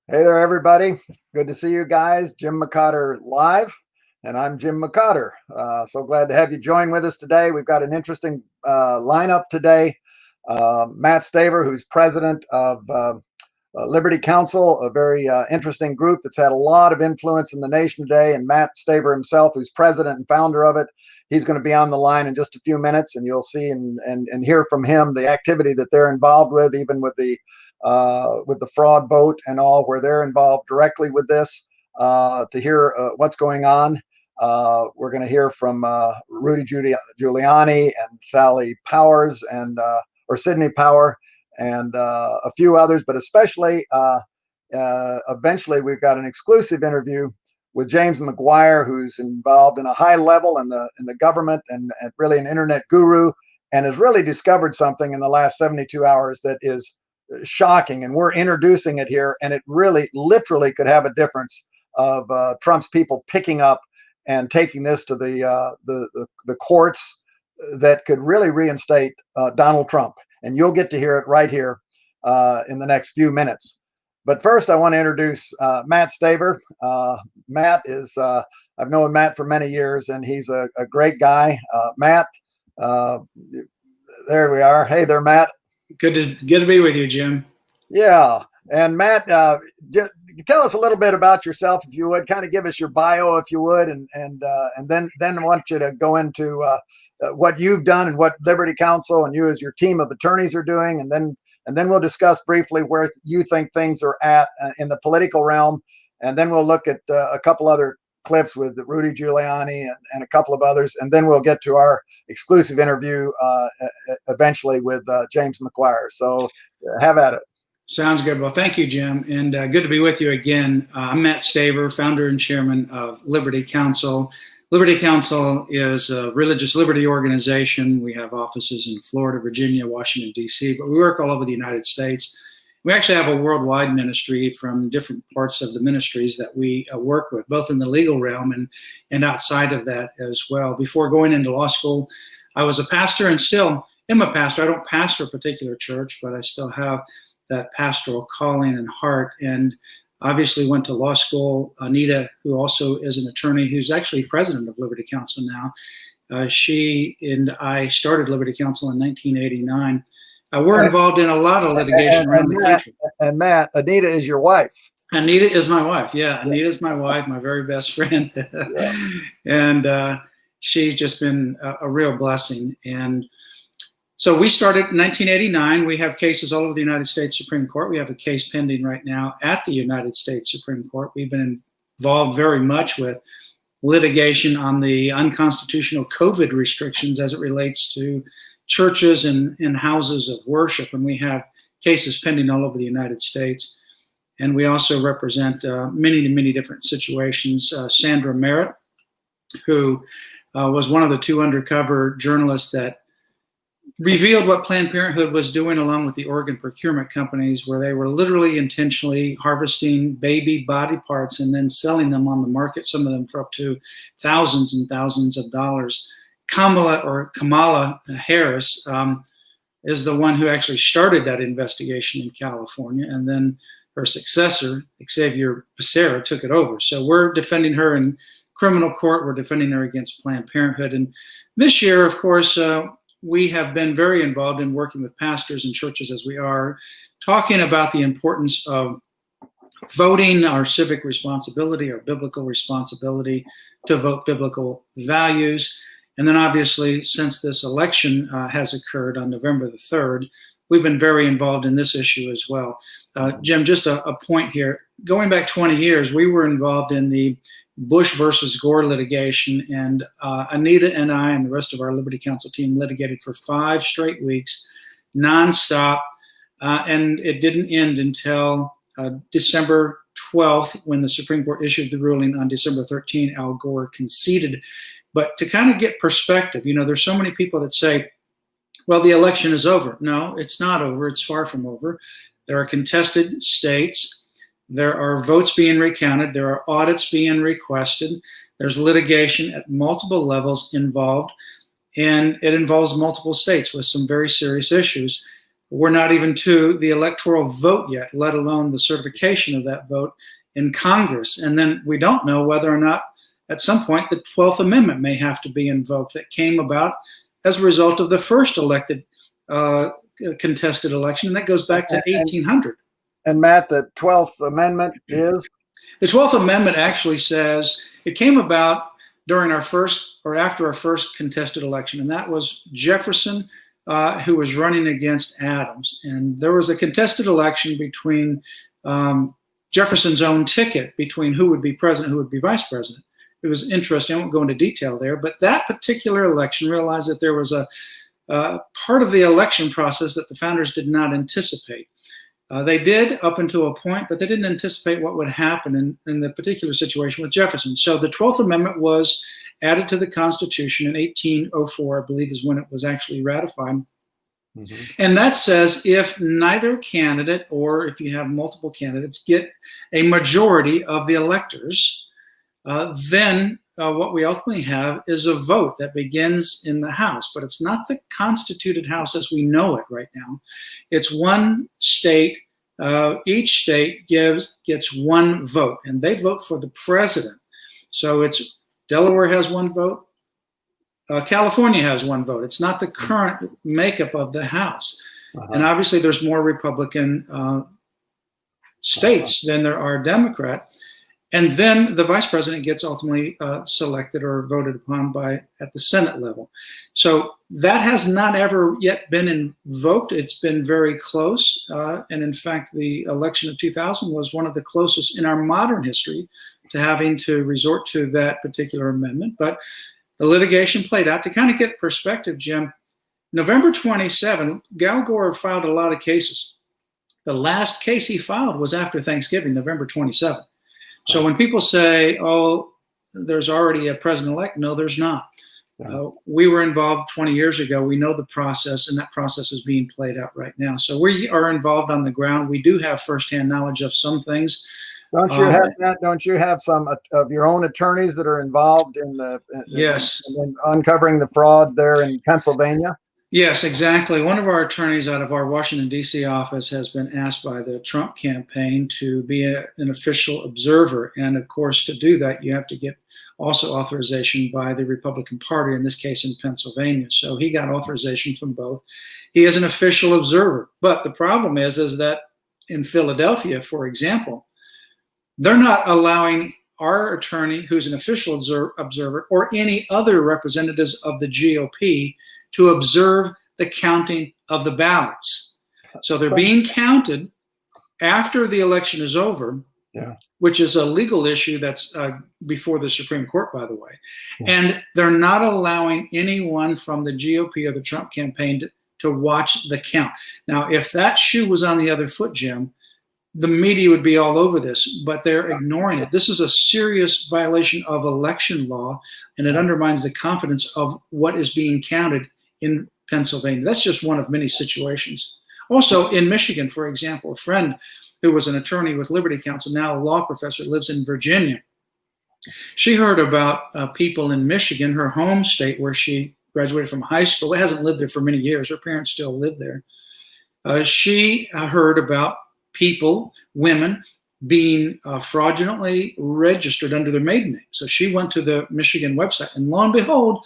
Hey there, everybody. Good to see you guys. Jim McCotter live, and I'm Jim McCotter. So glad to have you join with us today. We've got an interesting lineup today. Matt Staver, who's president of Liberty Counsel, a very interesting group that's had a lot of influence in the nation today, and Matt Staver himself, who's president and founder of it. He's going to be on the line in just a few minutes, and you'll see and hear from him the activity that they're involved with, even with the fraud vote and all, where they're involved directly with this, to hear what's going on. We're going to hear from Rudy Giuliani and Sally Powers or Sidney Power and a few others, but especially eventually we've got an exclusive interview with James McGuire, who's involved in a high level in the government and really an internet guru, and has really discovered something in the last 72 hours that is shocking, and we're introducing it here, and it really literally could have a difference of Trump's people picking up and taking this to the courts that could really reinstate Donald Trump. And you'll get to hear it right here in the next few minutes. But first, I want to introduce Matt Staver. Matt is, I've known Matt for many years, and he's a great guy. Matt, there we are. Hey there, Matt. Good to be with you, Jim. Yeah. And Matt, tell us a little bit about yourself, if you would. Kind of give us your bio, if you would, and then I want you to go into what you've done and what Liberty Counsel and you as your team of attorneys are doing, and then we'll discuss briefly where you think things are at in the political realm, and then we'll look at a couple other clips with Rudy Giuliani and a couple of others, and then we'll get to our exclusive interview eventually with James McGuire. So have at it. Sounds good. Well, thank you, Jim, and good to be with you again. I'm Matt Staver, founder and chairman of Liberty Counsel. Liberty Counsel is a religious liberty organization. We have offices in Florida, Virginia, Washington, D.C., but we work all over the United States. We actually have a worldwide ministry from different parts of the ministries that we work with, both in the legal realm and outside of that as well. Before going into law school, I was a pastor and still am a pastor. I don't pastor a particular church, but I still have that pastoral calling and heart, and obviously went to law school. Anita, who also is an attorney, who's actually president of Liberty Counsel now, she and I started Liberty Counsel in 1989. We're involved in a lot of litigation around the country. And Matt, Anita is your wife. Anita is my wife. Yeah, Anita is my wife, my very best friend. And she's just been a real blessing. And so we started in 1989. We have cases all over the United States Supreme Court. We have a case pending right now at the United States Supreme Court. We've been involved very much with litigation on the unconstitutional COVID restrictions as it relates to churches and houses of worship. And we have cases pending all over the United States. And we also represent many different situations. Sandra Merritt, who was one of the two undercover journalists that revealed what Planned Parenthood was doing along with the organ procurement companies, where they were literally intentionally harvesting baby body parts and then selling them on the market, some of them for up to thousands and thousands of dollars. Kamala Harris is the one who actually started that investigation in California, and then her successor, Xavier Becerra, took it over. So we're defending her in criminal court. We're defending her against Planned Parenthood. And this year, of course, we have been very involved in working with pastors and churches, as we are, talking about the importance of voting, our civic responsibility, our biblical responsibility to vote biblical values. And then obviously, since this election has occurred on November the 3rd, we've been very involved in this issue as well. Jim, just a point here. Going back 20 years, we were involved in the Bush versus Gore litigation, and Anita and I and the rest of our Liberty Counsel team litigated for 5 straight weeks, nonstop, and it didn't end until December 12th, when the Supreme Court issued the ruling. On December 13th, Al Gore conceded. But to kind of get perspective, there's so many people that say, well, the election is over. No, it's not over. It's far from over. There are contested states. There are votes being recounted. There are audits being requested. There's litigation at multiple levels involved, and it involves multiple states with some very serious issues. We're not even to the electoral vote yet, let alone the certification of that vote in Congress. And then we don't know whether or not at some point the 12th Amendment may have to be invoked. That came about as a result of the first elected contested election, and that goes back to 1800. And Matt, the 12th Amendment is? The 12th Amendment actually says it came about during our first, or after our first contested election, and that was Jefferson, who was running against Adams. And there was a contested election between Jefferson's own ticket between who would be president, who would be vice president. It was interesting. I won't go into detail there, but that particular election realized that there was a part of the election process that the founders did not anticipate. They did up until a point, but they didn't anticipate what would happen in the particular situation with Jefferson. So the 12th Amendment was added to the Constitution in 1804, I believe is when it was actually ratified. Mm-hmm. And that says if neither candidate, or if you have multiple candidates, get a majority of the electors, then what we ultimately have is a vote that begins in the House. But it's not the constituted House as we know it right now. It's one state. Each state gets one vote, and they vote for the president. So it's Delaware has one vote. California has one vote. It's not the current makeup of the House. Uh-huh. And obviously there's more Republican states than there are Democrat. And then the vice president gets ultimately selected or voted upon at the Senate level. So that has not ever yet been invoked. It's been very close. And in fact, the election of 2000 was one of the closest in our modern history to having to resort to that particular amendment. But the litigation played out. To kind of get perspective, Jim, November 27, Al Gore filed a lot of cases. The last case he filed was after Thanksgiving, November 27. So when people say, oh, there's already a president-elect, no, there's not. We were involved 20 years ago. We know the process, and that process is being played out right now. So we are involved on the ground. We do have firsthand knowledge of some things. Don't you have some of your own attorneys that are involved in yes, in uncovering the fraud there in Pennsylvania? Yes, exactly. One of our attorneys out of our Washington, D.C. office has been asked by the Trump campaign to be an official observer. And of course, to do that, you have to get also authorization by the Republican Party, in this case in Pennsylvania. So he got authorization from both. He is an official observer. But the problem is that in Philadelphia, for example, they're not allowing our attorney, who's an official observer, or any other representatives of the GOP to observe the counting of the ballots. So they're being counted after the election is over, which is a legal issue that's before the Supreme Court, by the way. Yeah. And they're not allowing anyone from the GOP or the Trump campaign to watch the count. Now, if that shoe was on the other foot, Jim, the media would be all over this, but they're ignoring it. This is a serious violation of election law, and it undermines the confidence of what is being counted in Pennsylvania. That's just one of many situations. Also in Michigan, for example, a friend who was an attorney with Liberty Counsel, now a law professor, lives in Virginia. She heard about people in Michigan, her home state where she graduated from high school. It hasn't lived there for many years. Her parents still live there. She heard about people, women, being fraudulently registered under their maiden name. So she went to the Michigan website, and lo and behold,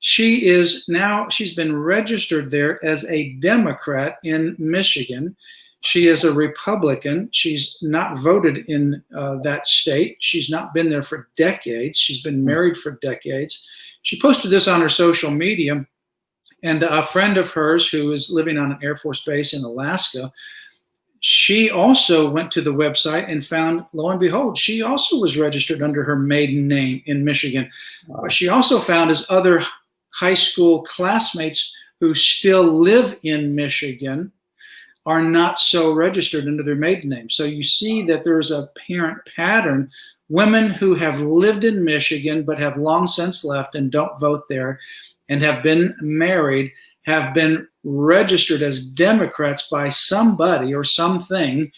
she's been registered there as a Democrat in Michigan. She is a Republican. She's not voted in that state. She's not been there for decades. She's been married for decades. She posted this on her social media, and a friend of hers who is living on an Air Force base in Alaska, she also went to the website and found, lo and behold, she also was registered under her maiden name in Michigan. Wow. What she also found is other high school classmates who still live in Michigan are not so registered under their maiden name. So you see that there's a apparent pattern. Women who have lived in Michigan but have long since left and don't vote there and have been married have been registered as Democrats by somebody or something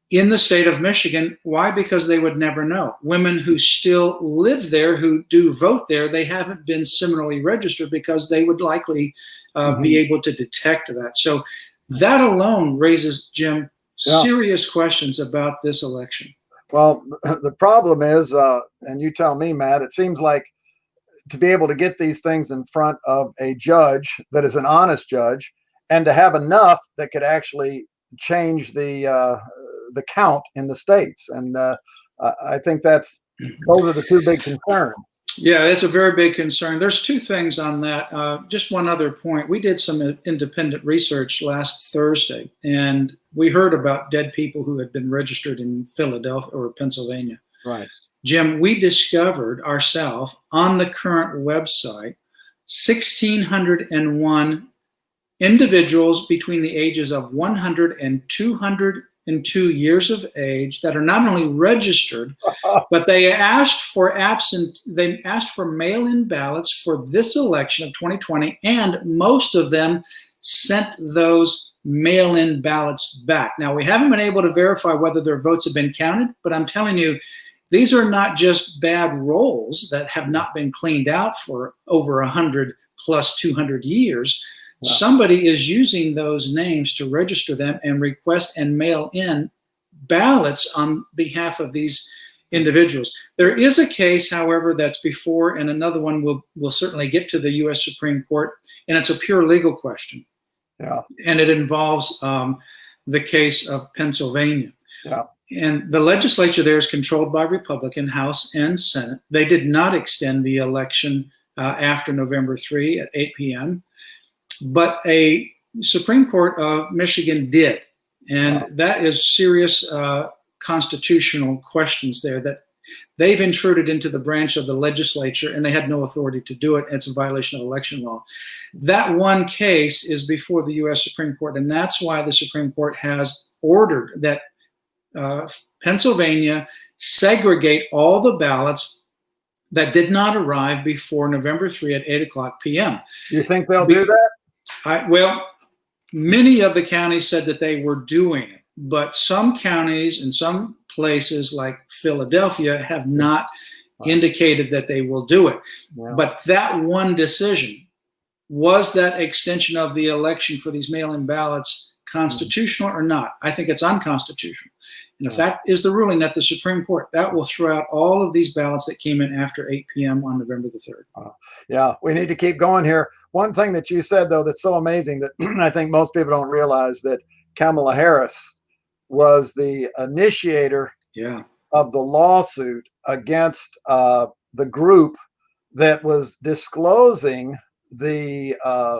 in the state of Michigan. Why? Because they would never know. Women who still live there, who do vote there, they haven't been similarly registered because they would likely be able to detect that. So That alone raises, Jim, serious questions about this election. Well, the problem is, and you tell me, Matt, it seems like to be able to get these things in front of a judge that is an honest judge, and to have enough that could actually change the count in the states. And I think those are the two big concerns. Yeah, it's a very big concern. There's two things on that. Just one other point. We did some independent research last Thursday, and we heard about dead people who had been registered in Philadelphia or Pennsylvania. Right. Jim, we discovered ourselves on the current website 1,601 individuals between the ages of 100 and 202 years of age that are not only registered, but they asked for mail-in ballots for this election of 2020, and most of them sent those mail-in ballots back. Now, we haven't been able to verify whether their votes have been counted, but I'm telling you, these are not just bad rolls that have not been cleaned out for over 100 plus 200 years. Wow. Somebody is using those names to register them and request and mail in ballots on behalf of these individuals. There is a case, however, that's before, and another one will certainly get to the U.S. Supreme Court, and it's a pure legal question. Yeah. And it involves the case of Pennsylvania. Yeah. And the legislature there is controlled by Republican, House and Senate. They did not extend the election after November 3 at 8 p.m., but a Supreme Court of Michigan did. And wow. That is serious constitutional questions there that they've intruded into the branch of the legislature, and they had no authority to do it. It's a violation of election law. That one case is before the U.S. Supreme Court, and that's why the Supreme Court has ordered that Pennsylvania segregate all the ballots that did not arrive before November 3 at 8 o'clock p.m. You think they'll do that? Well, many of the counties said that they were doing it, but some counties and some places like Philadelphia have not indicated that they will do it. Yeah. But that one decision, was that extension of the election for these mail-in ballots constitutional or not? I think it's unconstitutional. And if that is the ruling at the Supreme Court, that will throw out all of these ballots that came in after 8 p.m. on November the 3rd. Yeah, we need to keep going here. One thing that you said, though, that's so amazing that I think most people don't realize, that Kamala Harris was the initiator of the lawsuit against the group that was disclosing the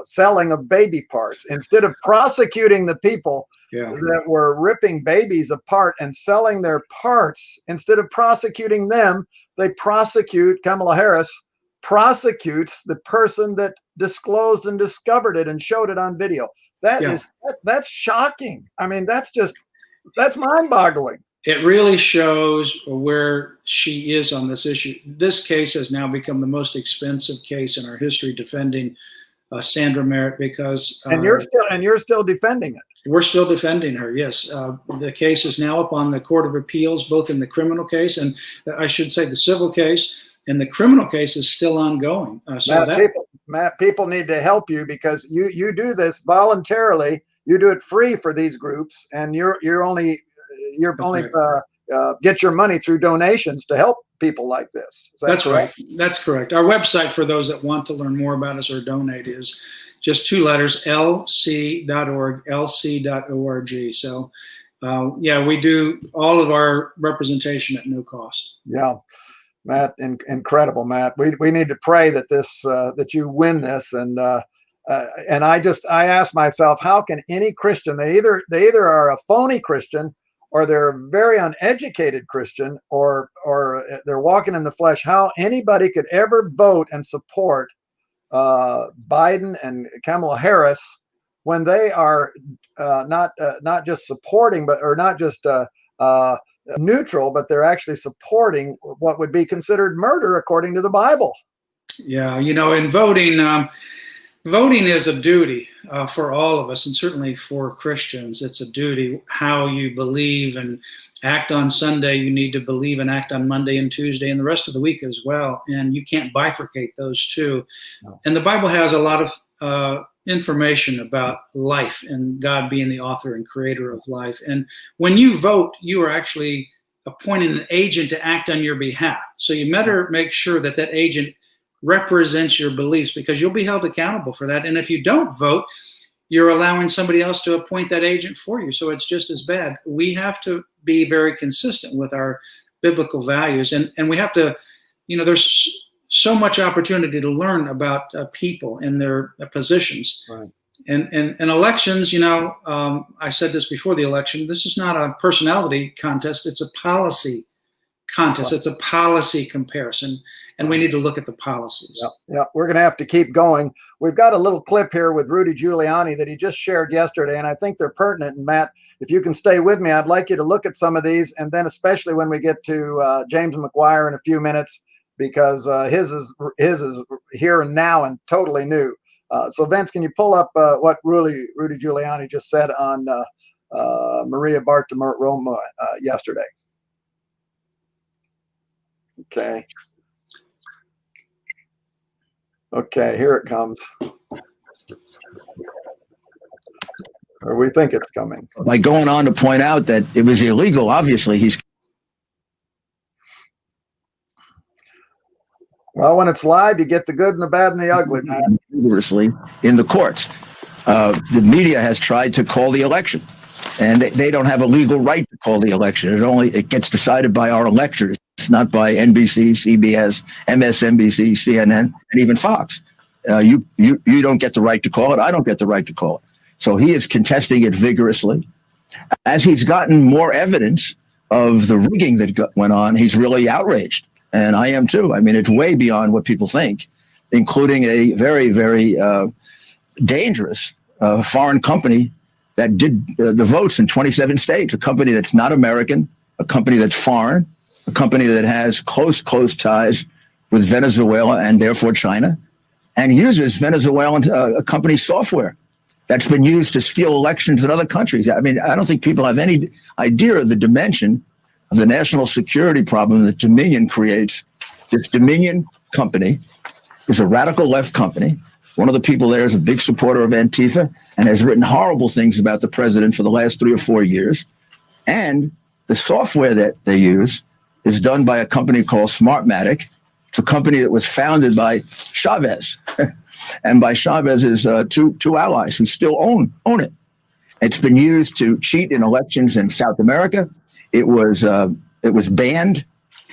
selling of baby parts. Instead of prosecuting the people that were ripping babies apart and selling their parts, instead of prosecuting them, Kamala Harris prosecutes the person that disclosed and discovered it and showed it on video. That's shocking. I mean, that's mind-boggling. It really shows where she is on this issue. This case has now become the most expensive case in our history, defending Sandra Merritt, because and you're still defending it. We're still defending her. Yes, the case is now up on the Court of Appeals, both in the criminal case and I should say the civil case, and the criminal case is still ongoing. Matt, people need to help you, because you do this voluntarily. You do it free for these groups, and you're only get your money through donations to help people like this. That's correct? Right. That's correct. Our website, for those that want to learn more about us or donate, is just two letters, lc.org, lc.org. So, we do all of our representation at no cost. Yeah, Matt, incredible, Matt. We need to pray that that you win this, and I ask myself, how can any Christian, they either are a phony Christian, or they're a very uneducated Christian, or they're walking in the flesh, how anybody could ever vote and support Biden and Kamala Harris when they are not just supporting, or not just neutral, but they're actually supporting what would be considered murder according to the Bible. Yeah, in voting, voting is a duty for all of us, and certainly for Christians. It's a duty. How you believe and act on Sunday, you need to believe and act on Monday and Tuesday and the rest of the week as well. And you can't bifurcate those two. No. And the Bible has a lot of information about life and God being the author and creator of life. And when you vote, you are actually appointing an agent to act on your behalf. So you better make sure that that agent represents your beliefs, because you'll be held accountable for that. And if you don't vote, you're allowing somebody else to appoint that agent for you. So it's just as bad. We have to be very consistent with our biblical values. And we have to, there's so much opportunity to learn about people and their positions. Right. And elections, I said this before the election, this is not a personality contest. It's a policy contest. It's a policy comparison. And we need to look at the policies. Yeah, we're going to have to keep going. We've got a little clip here with Rudy Giuliani that he just shared yesterday, and I think they're pertinent. And Matt, if you can stay with me, I'd like you to look at some of these, and then especially when we get to James McGuire in a few minutes, because his is here and now and totally new. So Vince, can you pull up what Rudy Giuliani just said on Maria Bartiromo yesterday? Okay, here it comes. Or we think it's coming. By going on to point out that it was illegal, obviously he's... Well, when it's live, you get the good and the bad and the ugly, man. Vigorously in the courts. The media has tried to call the election, and they don't have a legal right to call the election. It gets decided by our electors, not by NBC, CBS, MSNBC, CNN, and even Fox. You don't get the right to call it. I don't get the right to call it. So he is contesting it vigorously. As he's gotten more evidence of the rigging that went on, he's really outraged. And I am too. I mean, it's way beyond what people think, including a very, very dangerous foreign company that did the votes in 27 states, a company that's not American, a company that's foreign, a company that has close ties with Venezuela and therefore China, and uses Venezuelan company software that's been used to steal elections in other countries. I mean, I don't think people have any idea of the dimension of the national security problem that Dominion creates. This Dominion company is a radical left company. One of the people there is a big supporter of Antifa and has written horrible things about the president for the last 3 or 4 years. And the software that they use is done by a company called Smartmatic. It's a company that was founded by Chavez and by Chavez's two allies who still own it. It's been used to cheat in elections in South America. It was banned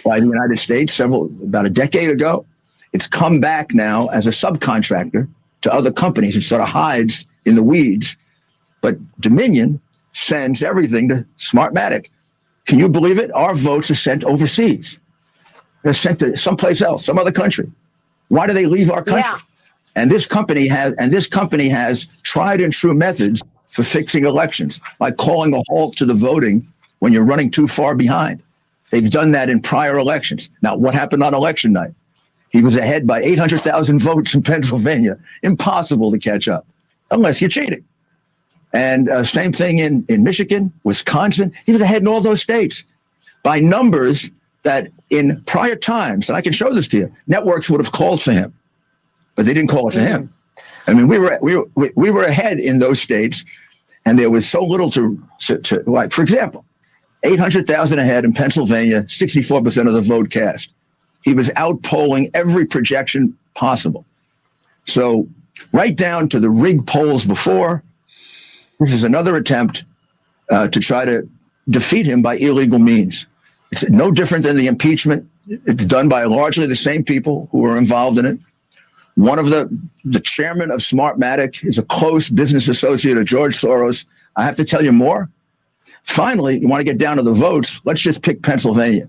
by the United States about a decade ago. It's come back now as a subcontractor to other companies. It sort of hides in the weeds. But Dominion sends everything to Smartmatic. Can you believe it? Our votes are sent overseas. They're sent to someplace else, some other country. Why do they leave our country? Yeah. And this company has tried and true methods for fixing elections by calling a halt to the voting when you're running too far behind. They've done that in prior elections. Now, what happened on election night? He was ahead by 800,000 votes in Pennsylvania. Impossible to catch up unless you're cheating. And same thing in Michigan, Wisconsin. He was ahead in all those states by numbers that in prior times, and I can show this to you, networks would have called for him, but they didn't call it for him. I mean, we were ahead in those states, and there was so little to like, for example, 800,000 ahead in Pennsylvania, 64% of the vote cast. He was outpolling every projection possible. So right down to the rigged polls before, this is another attempt to try to defeat him by illegal means. It's no different than the impeachment. It's done by largely the same people who are involved in it. One of the chairman of Smartmatic is a close business associate of George Soros. I have to tell you more. Finally, you want to get down to the votes. Let's just pick Pennsylvania.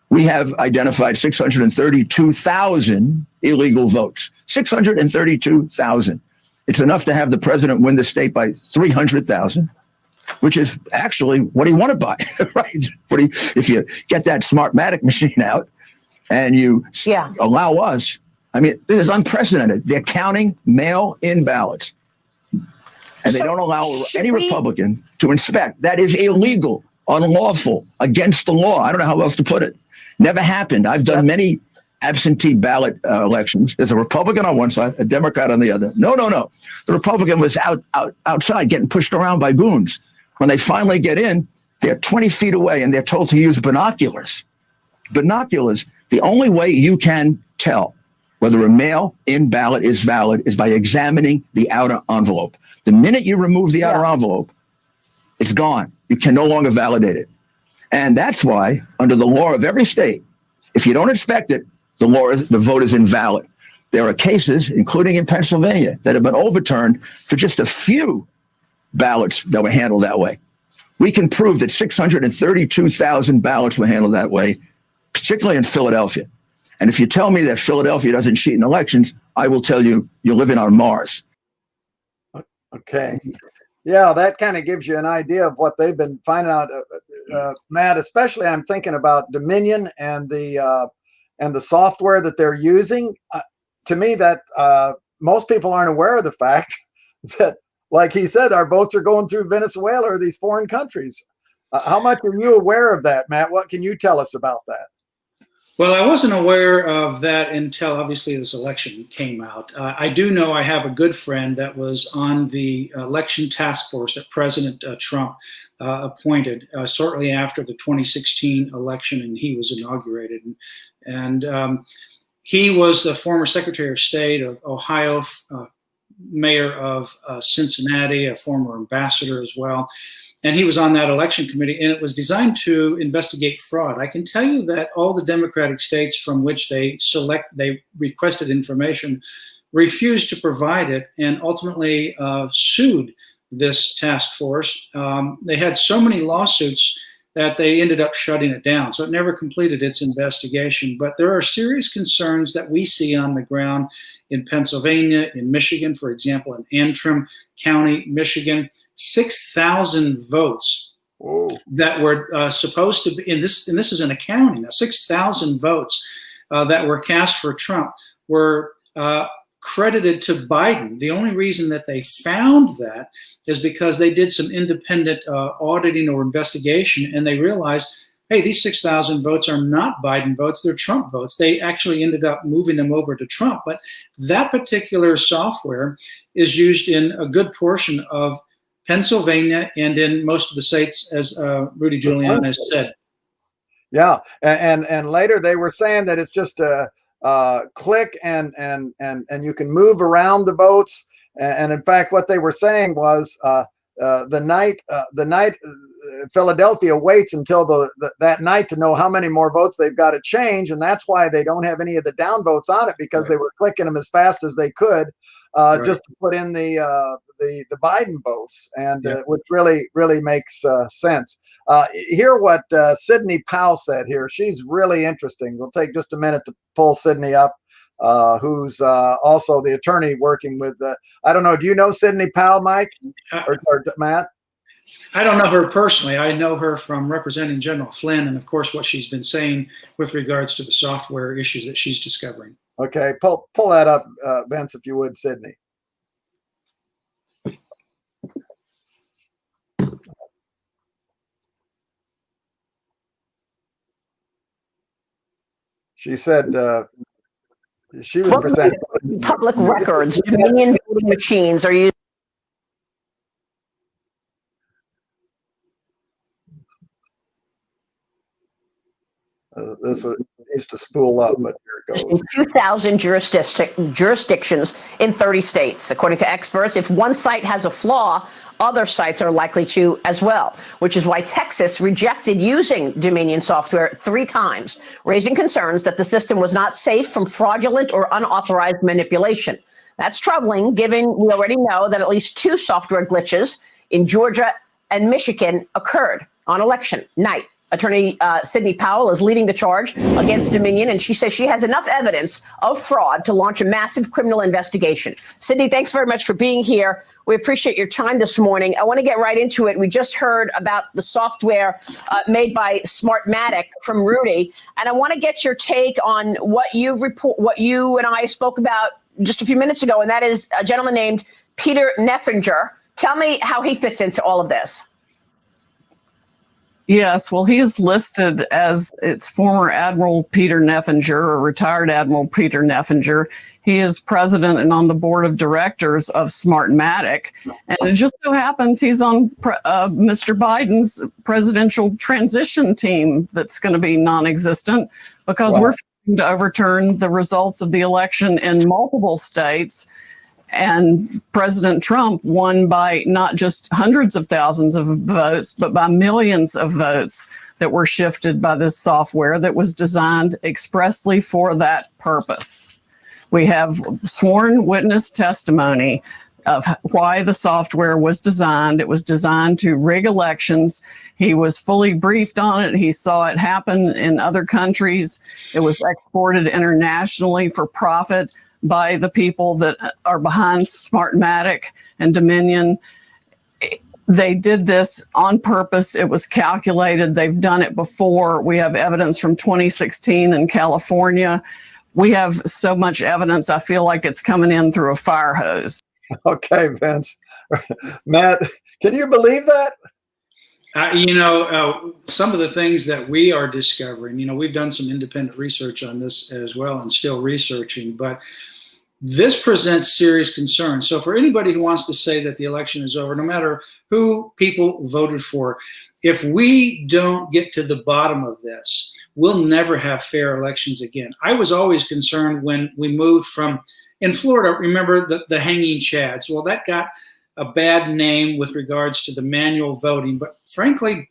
We have identified 632,000 illegal votes. 632,000. It's enough to have the president win the state by 300,000, which is actually what he won it by, right? If you get that Smartmatic machine out and you allow us, I mean, this is unprecedented. They're counting mail-in ballots, and they don't allow any Republican to inspect. That is illegal, unlawful, against the law. I don't know how else to put it. Never happened. I've done many absentee ballot elections. There's a Republican on one side, a Democrat on the other. No. The Republican was outside getting pushed around by goons. When they finally get in, they're 20 feet away and they're told to use binoculars. Binoculars, the only way you can tell whether a mail-in ballot is valid is by examining the outer envelope. The minute you remove the outer envelope, it's gone. You can no longer validate it. And that's why, under the law of every state, if you don't inspect it, the vote is invalid. There are cases, including in Pennsylvania, that have been overturned for just a few ballots that were handled that way. We can prove that 632,000 ballots were handled that way, particularly in Philadelphia. And if you tell me that Philadelphia doesn't cheat in elections, I will tell you you're living on Mars. Okay. Yeah, that kind of gives you an idea of what they've been finding out, Matt. Especially, I'm thinking about Dominion and the software that they're using. To me, that most people aren't aware of the fact that, like he said, our votes are going through Venezuela or these foreign countries. How much are you aware of that, Matt? What can you tell us about that? Well, I wasn't aware of that until obviously this election came out. I do know I have a good friend that was on the election task force that President Trump appointed shortly after the 2016 election, and he was inaugurated. And he was the former Secretary of State of Ohio, mayor of Cincinnati, a former ambassador as well. And he was on that election committee, and it was designed to investigate fraud. I can tell you that all the Democratic states from which they requested information refused to provide it, and ultimately sued this task force. They had so many lawsuits that they ended up shutting it down. So it never completed its investigation. But there are serious concerns that we see on the ground in Pennsylvania, in Michigan, for example, in Antrim County, Michigan, 6,000 votes that were supposed to be, and this is in a county now, 6,000 votes that were cast for Trump were credited to Biden. The only reason that they found that is because they did some independent auditing or investigation, and they realized, hey, these 6,000 votes are not Biden votes, they're Trump votes. They actually ended up moving them over to Trump. But that particular software is used in a good portion of Pennsylvania and in most of the states, as Rudy Giuliani has said. Yeah, and later they were saying that it's just a click and you can move around the votes. And in fact, what they were saying was the night Philadelphia waits until that night to know how many more votes they've got to change, and that's why they don't have any of the down votes on it, because they were clicking them as fast as they could just to put in the Biden votes, and which really makes sense. Hear what Sidney Powell said here. She's really interesting. We'll take just a minute to pull Sidney up, who's also the attorney working with I don't know, do you know Sidney Powell, Mike or Matt? I don't know her personally. I know her from representing General Flynn, and of course what she's been saying with regards to the software issues that she's discovering. Okay, pull that up, Vince, if you would, Sidney. She said she was presenting public records. Dominion voting machines are used. This needs to spool up, but here it goes. In 2,000 jurisdictions in 30 states. According to experts, if one site has a flaw, other sites are likely to as well, which is why Texas rejected using Dominion software 3 times, raising concerns that the system was not safe from fraudulent or unauthorized manipulation. That's troubling, given we already know that at least 2 software glitches in Georgia and Michigan occurred on election night. Attorney Sidney Powell is leading the charge against Dominion, and she says she has enough evidence of fraud to launch a massive criminal investigation. Sidney, thanks very much for being here. We appreciate your time this morning. I want to get right into it. We just heard about the software made by Smartmatic from Rudy, and I want to get your take on what you and I spoke about just a few minutes ago, and that is a gentleman named Peter Neffringer. Tell me how he fits into all of this. Yes, well, he is listed as its former Admiral Peter Neffinger, or retired Admiral Peter Neffinger. He is president and on the board of directors of Smartmatic. And it just so happens he's on Mr. Biden's presidential transition team that's going to be non-existent because we're fighting to overturn the results of the election in multiple states. And President Trump won by not just hundreds of thousands of votes, but by millions of votes that were shifted by this software that was designed expressly for that purpose. We have sworn witness testimony of why the software was designed. It was designed to rig elections. He was fully briefed on it. He saw it happen in other countries. It was exported internationally for profit by the people that are behind Smartmatic and Dominion. They did this on purpose. It was calculated. They've done it before. We have evidence from 2016 in California. We have so much evidence, I feel like it's coming in through a fire hose. Okay, Vince. Matt, can you believe that? Some of the things that we are discovering, we've done some independent research on this as well and still researching, but this presents serious concerns. So for anybody who wants to say that the election is over, no matter who people voted for, if we don't get to the bottom of this, we'll never have fair elections again. I was always concerned when we moved from, in Florida, remember the hanging chads? Well, that got a bad name with regards to the manual voting, but frankly,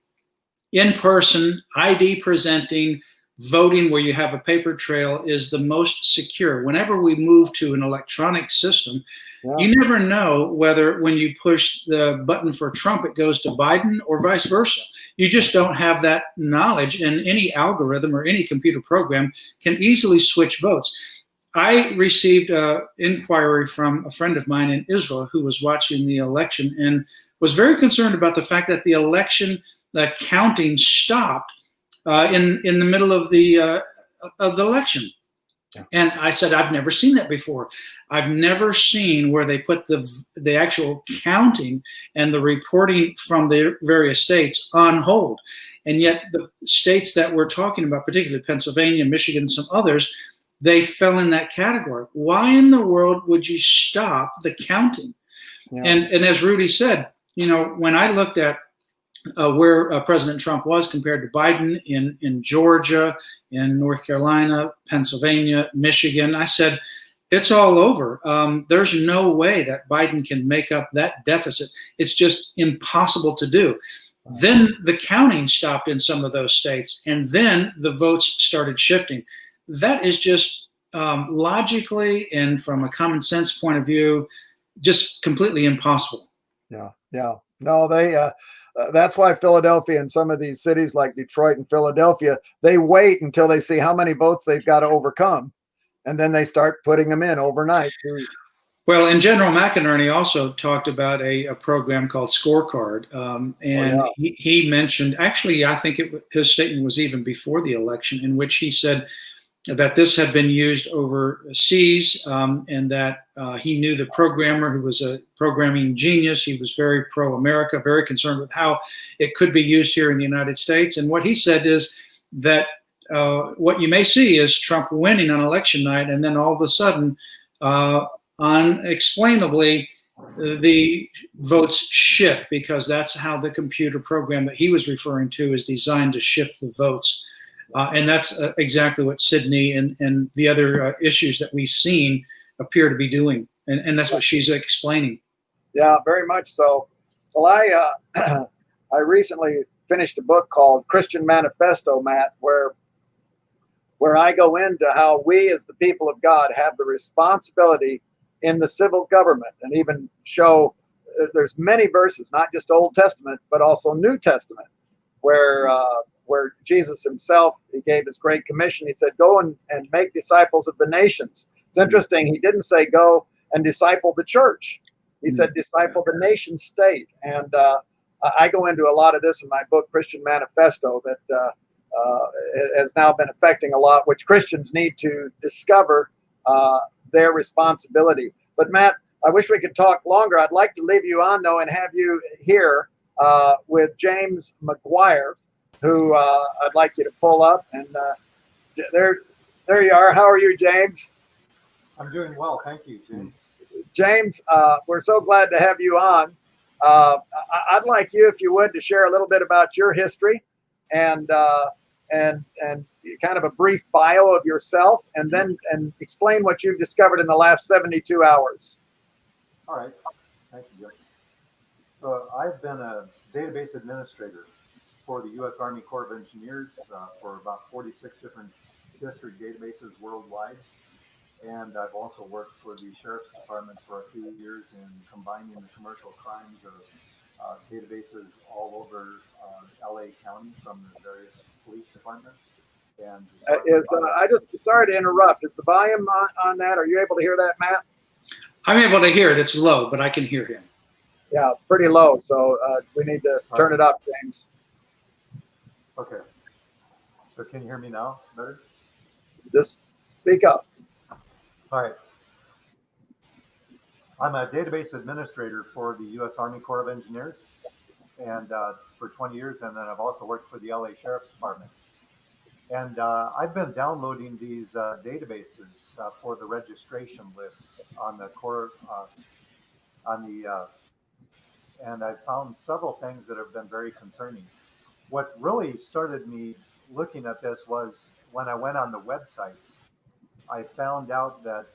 in person, ID presenting, voting where you have a paper trail is the most secure. Whenever we move to an electronic system, you never know whether when you push the button for Trump, it goes to Biden or vice versa. You just don't have that knowledge, and any algorithm or any computer program can easily switch votes. I received an inquiry from a friend of mine in Israel who was watching the election and was very concerned about the fact that the election, the counting stopped in the middle of the election. Yeah. And I said, I've never seen that before. I've never seen where they put the actual counting and the reporting from the various states on hold. And yet the states that we're talking about, particularly Pennsylvania, Michigan, and some others, they fell in that category. Why in the world would you stop the counting? Yeah. And as Rudy said, when I looked at where President Trump was compared to Biden in Georgia, in North Carolina, Pennsylvania, Michigan, I said, it's all over. There's no way that Biden can make up that deficit. It's just impossible to do. Then the counting stopped in some of those states, and then the votes started shifting. That is just logically and from a common sense point of view, just completely impossible. Yeah. No, that's why Philadelphia and some of these cities like Detroit and Philadelphia, they wait until they see how many votes they've got to overcome, and then they start putting them in overnight. Well, and General McInerney also talked about a program called Scorecard, and he mentioned, actually, I think his statement was even before the election, in which he said that this had been used overseas, and that he knew the programmer, who was a programming genius. He was very pro-America, very concerned with how it could be used here in the United States. And what he said is that what you may see is Trump winning on election night, and then all of a sudden, unexplainably, the votes shift, because that's how the computer program that he was referring to is designed to shift the votes. And that's exactly what Sydney and the other issues that we've seen appear to be doing. And that's what she's explaining. Yeah, very much so. Well, I recently finished a book called Christian Manifesto, Matt, where I go into how we as the people of God have the responsibility in the civil government, and even show there's many verses, not just Old Testament, but also New Testament, where Jesus himself, he gave his great commission. He said, go and make disciples of the nations. It's interesting. He didn't say go and disciple the church. He said disciple the nation state. And I go into a lot of this in my book, Christian Manifesto, that has now been affecting a lot, which Christians need to discover their responsibility. But Matt, I wish we could talk longer. I'd like to leave you on, though, and have you here with James McGuire. who I'd like you to pull up. And there you are. How are you, James? I'm doing well, thank you, James. James, we're so glad to have you on. I'd like you, if you would, to share a little bit about your history and kind of a brief bio of yourself, and then explain what you've discovered in the last 72 hours. All right, thank you, Jim. So I've been a database administrator for the U.S. Army Corps of Engineers for about 46 different district databases worldwide. And I've also worked for the Sheriff's Department for a few years in combining the commercial crimes of databases all over LA County from the various police departments. And Sorry to interrupt. Is the volume on that? Are you able to hear that, Matt? I'm able to hear it. It's low, but I can hear him. Yeah, it's pretty low. So we need to turn it up, James. Okay. So can you hear me now better? Just speak up. All right. I'm a database administrator for the U.S. Army Corps of Engineers, and for 20 years, and then I've also worked for the LA Sheriff's Department. And I've been downloading these databases for the registration lists on the Corps, and I've found several things that have been very concerning. What really started me looking at this was when I went on the websites, I found out that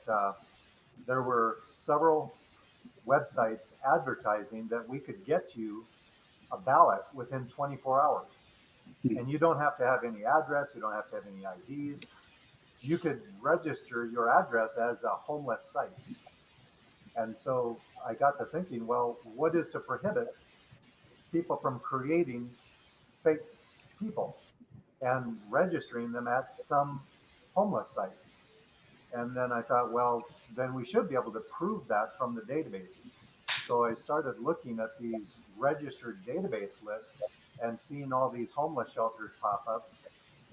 there were several websites advertising that we could get you a ballot within 24 hours. And you don't have to have any address, you don't have to have any IDs. You could register your address as a homeless site. And so I got to thinking, well, what is to prohibit people from creating fake people and registering them at some homeless site? And then I thought, well, then we should be able to prove that from the databases. So I started looking at these registered database lists and seeing all these homeless shelters pop up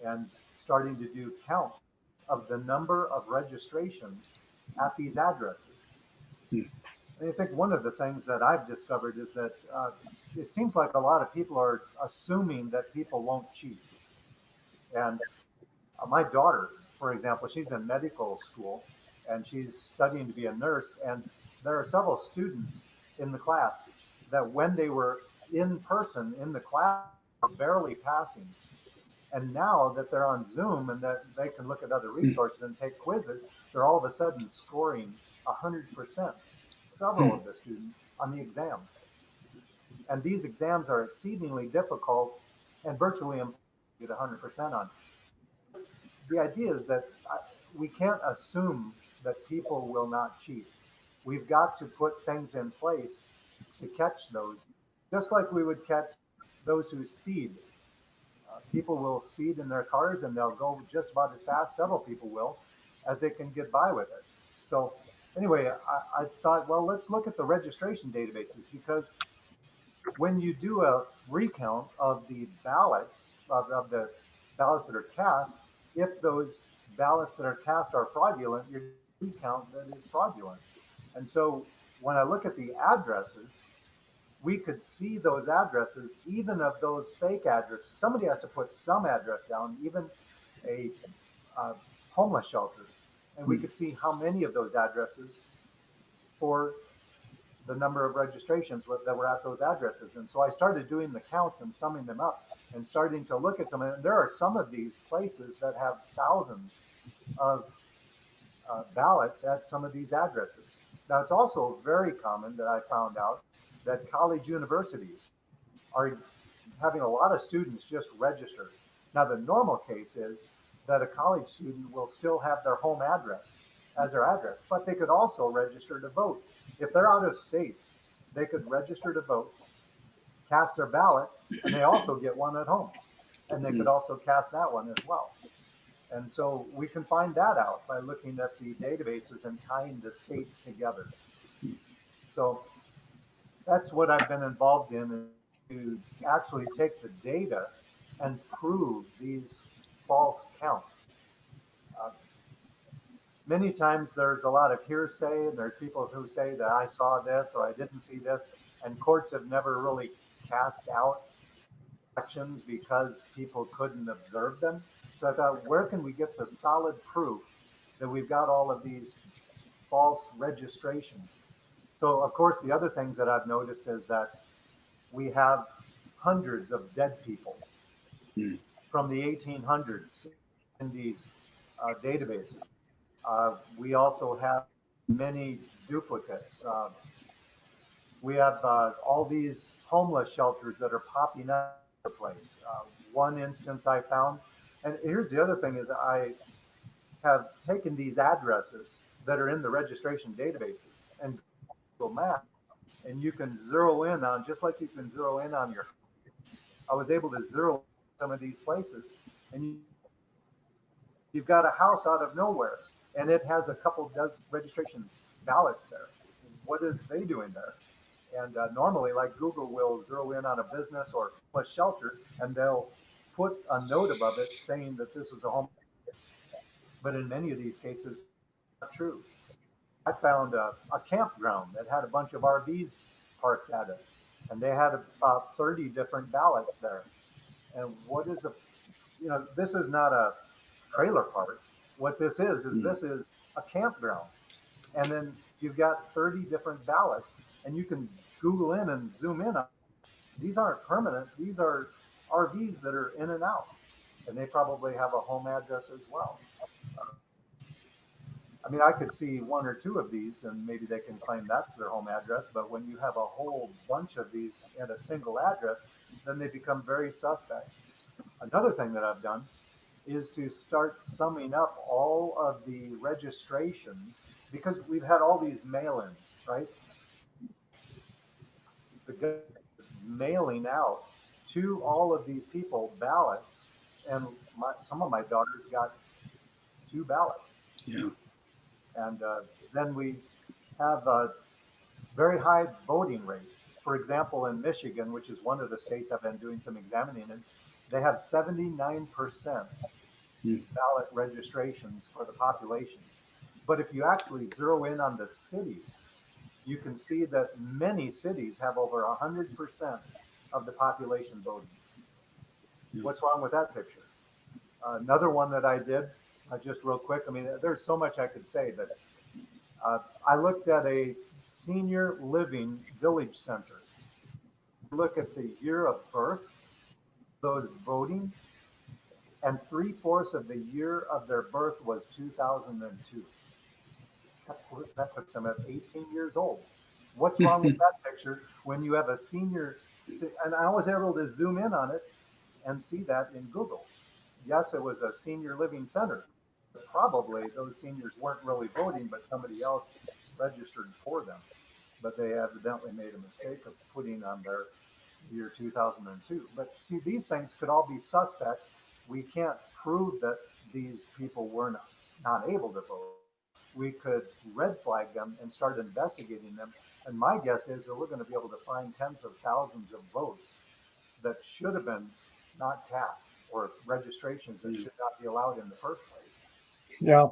and starting to do count of the number of registrations at these addresses. And I think one of the things that I've discovered is that it seems like a lot of people are assuming that people won't cheat. And my daughter, for example, she's in medical school and she's studying to be a nurse. And there are several students in the class that when they were in person in the class, were barely passing. And now that they're on Zoom and that they can look at other resources and take quizzes, they're all of a sudden scoring 100%, several of the students on the exams. And these exams are exceedingly difficult and virtually impossible to get 100% on. The idea is that we can't assume that people will not cheat. We've got to put things in place to catch those, just like we would catch those who speed. People will speed in their cars and they'll go just about as fast, several people will, as they can get by with it. So anyway, I thought, well, let's look at the registration databases, because when you do a recount of the ballots, of the ballots that are cast, if those ballots that are cast are fraudulent, you're going to recount that is fraudulent. And so when I look at the addresses, we could see those addresses, even of those fake addresses. Somebody has to put some address down, even a homeless shelter. And we could see how many of those addresses for the number of registrations that were at those addresses. And so I started doing the counts and summing them up and starting to look at some. And there are some of these places that have thousands of ballots at some of these addresses. Now, it's also very common that I found out that college universities are having a lot of students just register. Now, the normal case is that a college student will still have their home address as their address, but they could also register to vote. If they're out of state, they could register to vote, cast their ballot, and they also get one at home. And they could also cast that one as well. And so we can find that out by looking at the databases and tying the states together. So that's what I've been involved in, to actually take the data and prove these false counts. Many times there's a lot of hearsay, and there's people who say that I saw this or I didn't see this, and courts have never really cast out elections because people couldn't observe them. So I thought, where can we get the solid proof that we've got all of these false registrations? So, of course, the other things that I've noticed is that we have hundreds of dead people from the 1800s in these databases. We also have many duplicates. We have all these homeless shelters that are popping up in the place. One instance I found, and here's the other thing, is I have taken these addresses that are in the registration databases and Google Maps, and you can zero in on, just like you can zero in on your, I was able to zero in some of these places, and you've got a house out of nowhere, and it has a couple dozen registration ballots there. What are they doing there? And normally, like Google will zero in on a business or a shelter, and they'll put a note above it saying that this is a home. But in many of these cases, not true. I found a campground that had a bunch of RVs parked at it, and they had about 30 different ballots there. And what is a, this is not a trailer park. What this is a campground. And then you've got 30 different ballots, and you can Google in and zoom in on. These aren't permanent. These are RVs that are in and out, and they probably have a home address as well. I mean, I could see one or two of these, and maybe they can claim that's their home address. But when you have a whole bunch of these at a single address, then they become very suspect. Another thing that I've done is to start summing up all of the registrations, because we've had all these mail-ins, right? The government is mailing out to all of these people ballots, and some of my daughters got 2 ballots. Yeah. And then we have a very high voting rate. For example, in Michigan, which is one of the states I've been doing some examining in, they have 79% ballot registrations for the population. But if you actually zero in on the cities, you can see that many cities have over 100% of the population voting. What's wrong with that picture? Another one that I did, just real quick, I mean, there's so much I could say, but I looked at a senior living village center. Look at the year of birth, those voting, and 3/4 of the year of their birth was 2002. That puts them at 18 years old. What's wrong with that picture when you have a senior? And I was able to zoom in on it and see that in Google. Yes, it was a senior living center. Probably those seniors weren't really voting, but somebody else registered for them. But they evidently made a mistake of putting on their year 2002. But see, these things could all be suspect. We can't prove that these people were not able to vote. We could red flag them and start investigating them. And my guess is that we're going to be able to find tens of thousands of votes that should have been not cast, or registrations that should not be allowed in the first place. Yeah.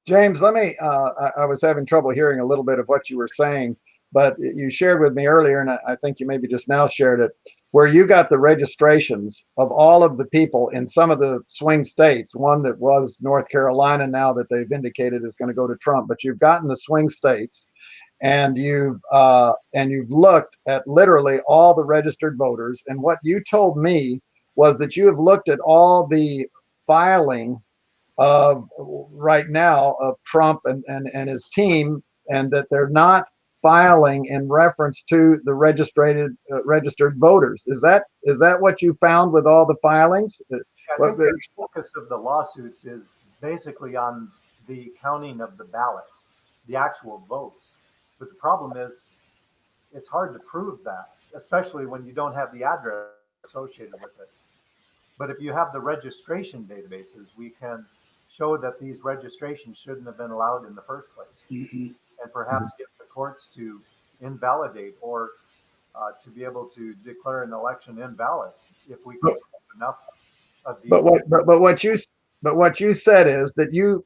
James, let me, I was having trouble hearing a little bit of what you were saying, but you shared with me earlier, and I think you maybe just now shared it, where you got the registrations of all of the people in some of the swing states, one that was North Carolina now that they've indicated is going to go to Trump, but you've gotten the swing states, and you've looked at literally all the registered voters. And what you told me was that you have looked at all the filing right now of Trump and his team, and that they're not filing in reference to the registered voters. Is that what you found with all the filings? I think the focus of the lawsuits is basically on the counting of the ballots, the actual votes. But the problem is, it's hard to prove that, especially when you don't have the address associated with it. But if you have the registration databases, we can show that these registrations shouldn't have been allowed in the first place, and perhaps get the courts to invalidate, or to be able to declare an election invalid if we can prove enough of these. But what you said is that you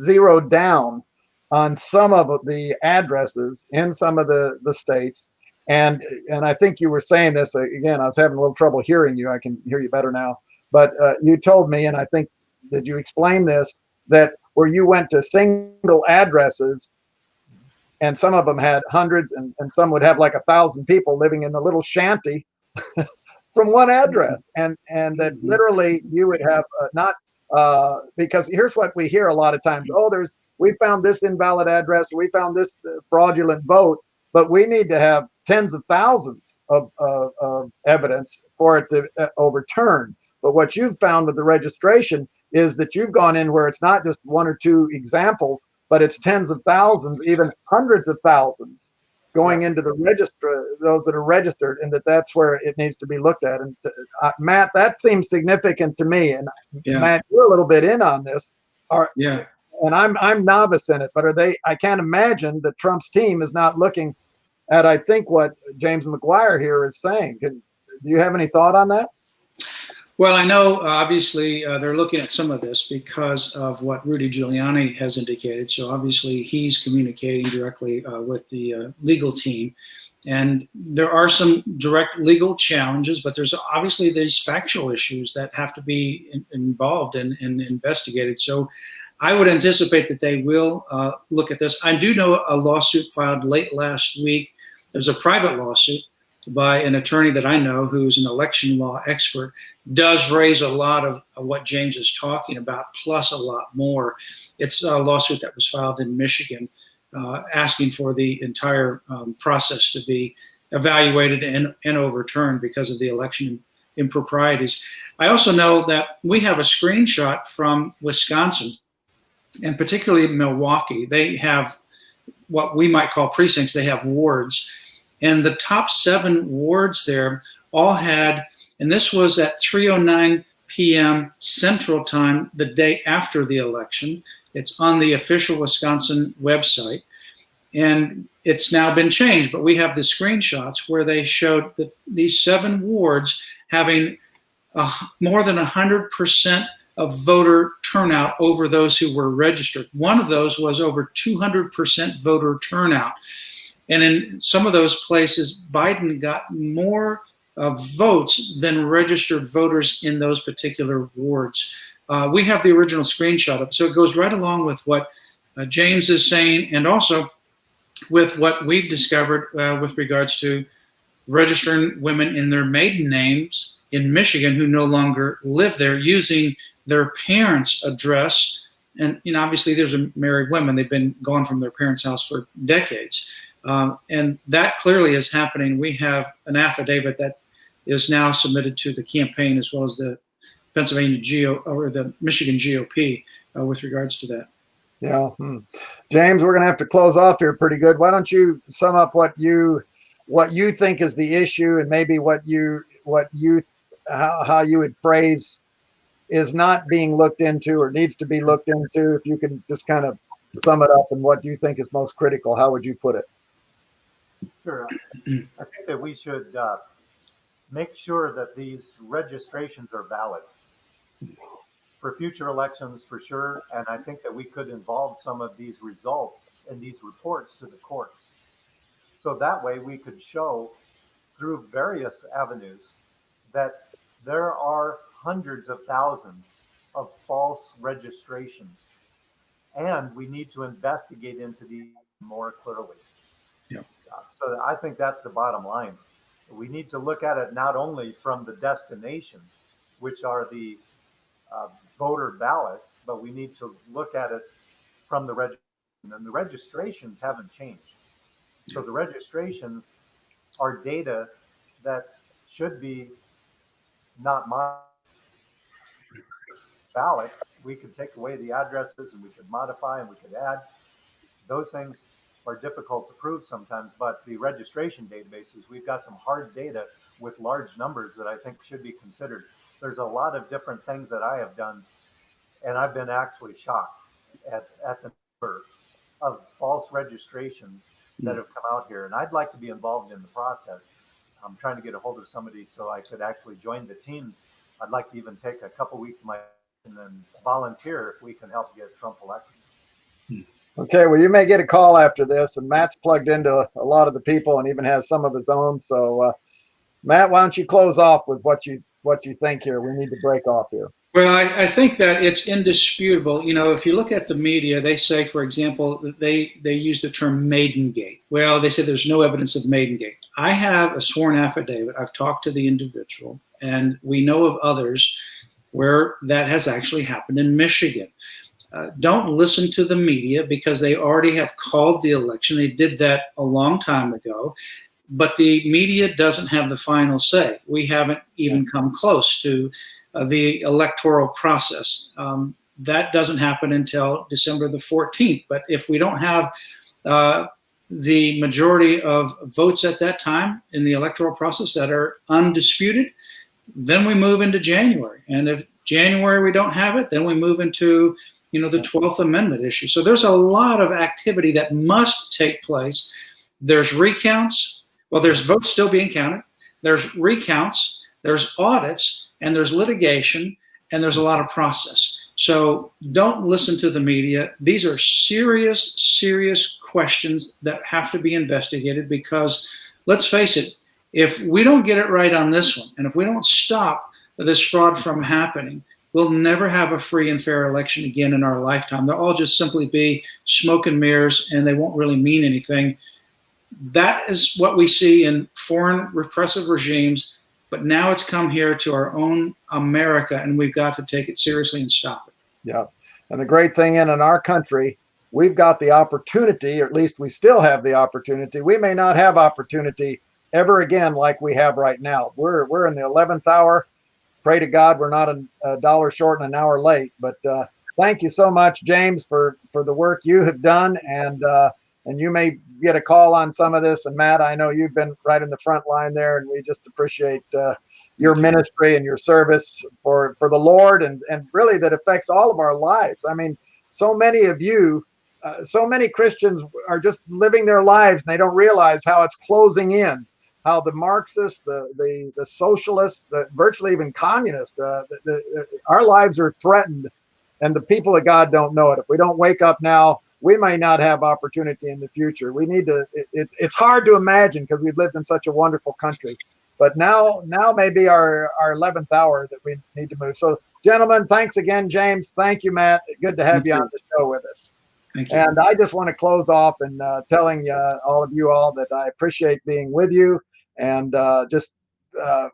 zeroed down on some of the addresses in some of the states, And I think you were saying this again. I was having a little trouble hearing you. I can hear you better now. But you told me, and I think, did you explain this, that where you went to single addresses, and some of them had hundreds, and some would have like 1,000 people living in a little shanty from one address, and that literally you would have not because here's what we hear a lot of times: oh, we found this invalid address, we found this fraudulent vote, but we need to have tens of thousands of evidence for it to overturn. But what you've found with the registration is that you've gone in where it's not just one or two examples, but it's tens of thousands, even hundreds of thousands going into the register, those that are registered, and that's where it needs to be looked at. And Matt, that seems significant to me. And Matt, you're a little bit in on this. And I'm novice in it, but I can't imagine that Trump's team is not looking at, I think, what James McGuire here is saying. Do you have any thought on that? Well, I know obviously they're looking at some of this because of what Rudy Giuliani has indicated. So obviously he's communicating directly with the legal team. And there are some direct legal challenges, but there's obviously these factual issues that have to be involved and investigated. So I would anticipate that they will look at this. I do know a lawsuit filed late last week. There's a private lawsuit by an attorney that I know who's an election law expert, does raise a lot of what James is talking about, plus a lot more. It's a lawsuit that was filed in Michigan, asking for the entire process to be evaluated and overturned because of the election improprieties. I also know that we have a screenshot from Wisconsin, and particularly Milwaukee. They have what we might call precincts. They have wards. And the top 7 wards there all had, and this was at 3:09 p.m. Central Time the day after the election. It's on the official Wisconsin website. And it's now been changed, but we have the screenshots where they showed that these 7 wards having more than 100% of voter turnout over those who were registered. One of those was over 200% voter turnout. And in some of those places, Biden got more votes than registered voters in those particular wards. We have the original screenshot up. So it goes right along with what James is saying, and also with what we've discovered with regards to registering women in their maiden names in Michigan who no longer live there, using their parents' address. And obviously there's married women. They've been gone from their parents' house for decades. And that clearly is happening. We have an affidavit that is now submitted to the campaign as well as the Pennsylvania or the Michigan GOP with regards to that. Yeah. James, we're going to have to close off here pretty good. Why don't you sum up what you think is the issue, and maybe how you would phrase is not being looked into or needs to be looked into. If you can just kind of sum it up, and what you think is most critical, how would you put it? Sure. I think that we should make sure that these registrations are valid for future elections, for sure. And I think that we could involve some of these results and these reports to the courts. So that way we could show through various avenues that there are hundreds of thousands of false registrations. And we need to investigate into these more clearly. So I think that's the bottom line. We need to look at it not only from the destination, which are the voter ballots, but we need to look at it from the registration. And the registrations haven't changed. So the registrations are data that should be not modified. Ballots, we could take away the addresses and we could modify and we could add. Those things are difficult to prove sometimes, but the registration databases, we've got some hard data with large numbers that I think should be considered. There's a lot of different things that I have done, and I've been actually shocked at the number of false registrations that have come out here. And I'd like to be involved in the process. I'm trying to get a hold of somebody so I could actually join the teams. I'd like to even take a couple weeks of my and then volunteer if we can help get Trump elected. Okay, well, you may get a call after this, and Matt's plugged into a lot of the people and even has some of his own. So, Matt, why don't you close off with what you think here? We need to break off here. Well, I think that it's indisputable. You know, if you look at the media, they say, for example, that they use the term Maidengate. Well, they say there's no evidence of Maidengate. I have a sworn affidavit. I've talked to the individual, and we know of others where that has actually happened in Michigan. Don't listen to the media because they already have called the election. They did that a long time ago. But the media doesn't have the final say. We haven't even come close to the electoral process. That doesn't happen until December the 14th. But if we don't have the majority of votes at that time in the electoral process that are undisputed, then we move into January. And if January we don't have it, then we move into the 12th Amendment issue. So there's a lot of activity that must take place. There's recounts. Well, there's votes still being counted. There's recounts. There's audits. And there's litigation. And there's a lot of process. So don't listen to the media. These are serious, serious questions that have to be investigated because, let's face it, if we don't get it right on this one, and if we don't stop this fraud from happening, we'll never have a free and fair election again in our lifetime. They'll all just simply be smoke and mirrors, and they won't really mean anything. That is what we see in foreign repressive regimes, but now it's come here to our own America, and we've got to take it seriously and stop it. Yeah. And the great thing in our country, we've got the opportunity, or at least we still have the opportunity. We may not have opportunity ever again like we have right now. We're in the 11th hour. Pray to God we're not a dollar short and an hour late. But thank you so much, James, for the work you have done. And you may get a call on some of this. And Matt, I know you've been right in the front line there, and we just appreciate your ministry and your service for the Lord, and really that affects all of our lives. I mean, so many of you, so many Christians are just living their lives, and they don't realize how it's closing in. How the Marxists, the socialists, virtually even communists, our lives are threatened, and the people of God don't know it. If we don't wake up now, we may not have opportunity in the future. We need to. It's hard to imagine because we've lived in such a wonderful country, but now may be our 11th hour that we need to move. So, gentlemen, thanks again, James. Thank you, Matt. Good to have you on the show with us. Thank you. And I just want to close off and telling all of you all that I appreciate being with you. And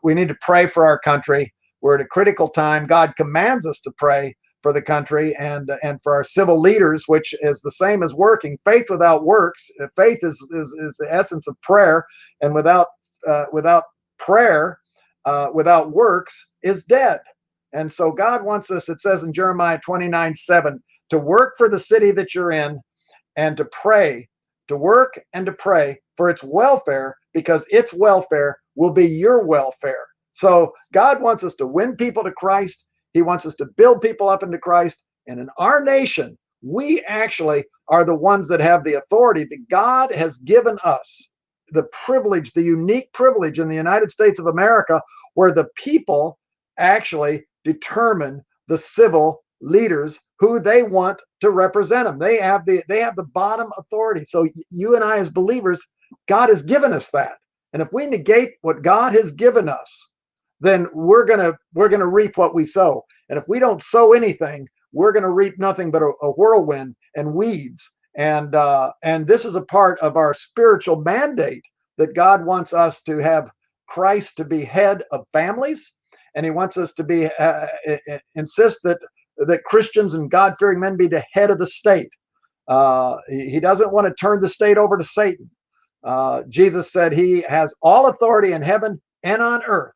we need to pray for our country. We're at a critical time. God commands us to pray for the country and for our civil leaders, which is the same as working. Faith without works. Faith is the essence of prayer, and without prayer, without works, is dead. And so God wants us. It says in Jeremiah 29:7 to work for the city that you're in, and to pray, to work and to pray for its welfare, because its welfare will be your welfare. So God wants us to win people to Christ. He wants us to build people up into Christ. And in our nation, we actually are the ones that have the authority that God has given us, the privilege, the unique privilege in the United States of America, where the people actually determine the civil leaders who they want to represent them. They have the bottom authority. So you and I as believers, God has given us that. And if we negate what God has given us, then we're gonna reap what we sow. And if we don't sow anything, we're gonna reap nothing but a whirlwind and weeds. And this is a part of our spiritual mandate that God wants us to have Christ to be head of families, and He wants us to be insist that Christians and God-fearing men be the head of the state. He doesn't want to turn the state over to Satan. Jesus said He has all authority in heaven and on earth.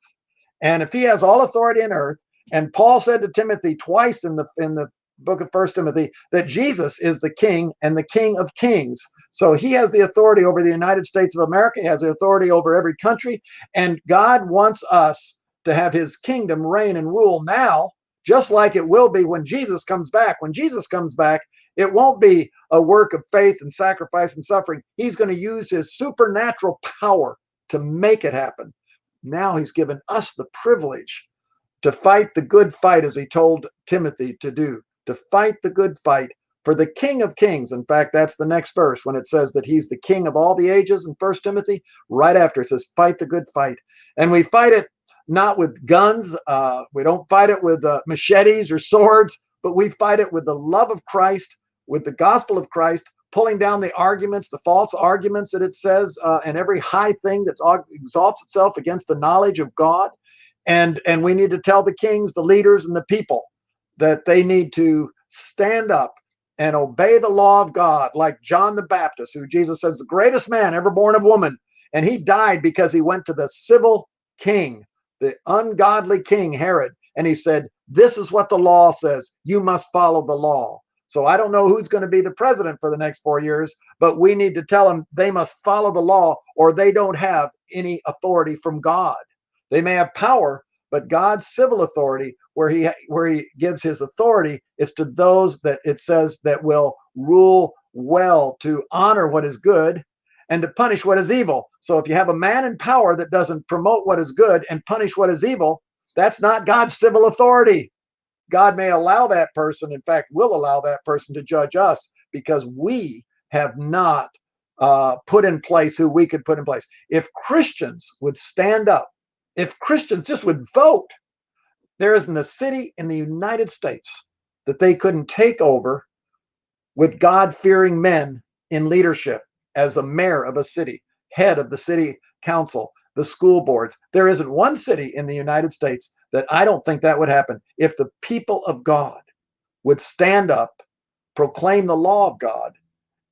And if He has all authority in earth, and Paul said to Timothy twice in the book of 1 Timothy that Jesus is the King and the King of Kings. So He has the authority over the United States of America. He has the authority over every country. And God wants us to have His kingdom reign and rule now, just like it will be when Jesus comes back. When Jesus comes back, it won't be a work of faith and sacrifice and suffering. He's going to use His supernatural power to make it happen. Now He's given us the privilege to fight the good fight, as He told Timothy to do, to fight the good fight for the King of Kings. In fact, that's the next verse when it says that he's the King of all the ages in 1 Timothy. Right after it says, fight the good fight. And we fight it not with guns. We don't fight it with machetes or swords, but we fight it with the love of Christ, with the gospel of Christ, pulling down the arguments, the false arguments that it says, and every high thing that exalts itself against the knowledge of God. And we need to tell the kings, the leaders, and the people that they need to stand up and obey the law of God, like John the Baptist, who Jesus says the greatest man ever born of woman. And he died because he went to the civil king, the ungodly king Herod, and he said, this is what the law says. You must follow the law. So I don't know who's going to be the president for the next 4 years, but we need to tell them they must follow the law or they don't have any authority from God. They may have power, but God's civil authority, where he gives his authority, is to those that it says that will rule well, to honor what is good and to punish what is evil. So if you have a man in power that doesn't promote what is good and punish what is evil, that's not God's civil authority. God may allow that person, in fact, will allow that person to judge us because we have not put in place who we could put in place. If Christians would stand up, if Christians just would vote, there isn't a city in the United States that they couldn't take over with God-fearing men in leadership as a mayor of a city, head of the city council, the school boards. There isn't one city in the United States that I don't think that would happen if the people of God would stand up, proclaim the law of God,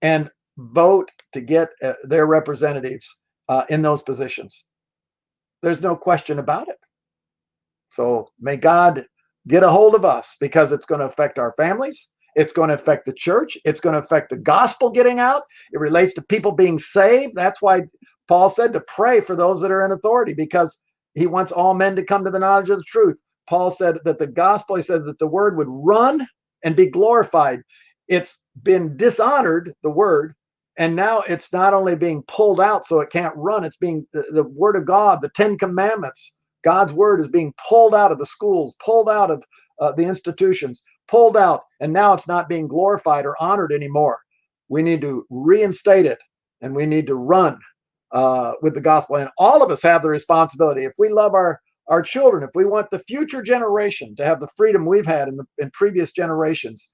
and vote to get their representatives in those positions. There's no question about it. So may God get a hold of us, because it's going to affect our families. It's going to affect the church. It's going to affect the gospel getting out. It relates to people being saved. That's why Paul said to pray for those that are in authority, because he wants all men to come to the knowledge of the truth. Paul said that the gospel, he said that the word would run and be glorified. It's been dishonored, the word, and now it's not only being pulled out so it can't run, it's being the word of God, the 10 commandments. God's word is being pulled out of the schools, pulled out of the institutions, pulled out, and now it's not being glorified or honored anymore. We need to reinstate it, and we need to run with the gospel. And all of us have the responsibility. If we love our children, if we want the future generation to have the freedom we've had in previous generations,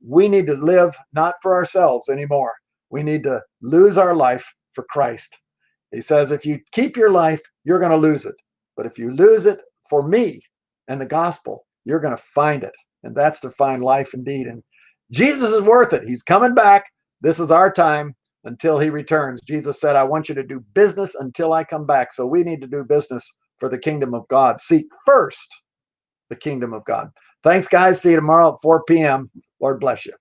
we need to live not for ourselves anymore. We need to lose our life for Christ. He says, if you keep your life, you're going to lose it. But if you lose it for me and the gospel, you're going to find it. And that's to find life indeed. And Jesus is worth it. He's coming back. This is our time until he returns. Jesus said, I want you to do business until I come back. So we need to do business for the kingdom of God. Seek first the kingdom of God. Thanks, guys. See you tomorrow at 4 p.m. Lord bless you.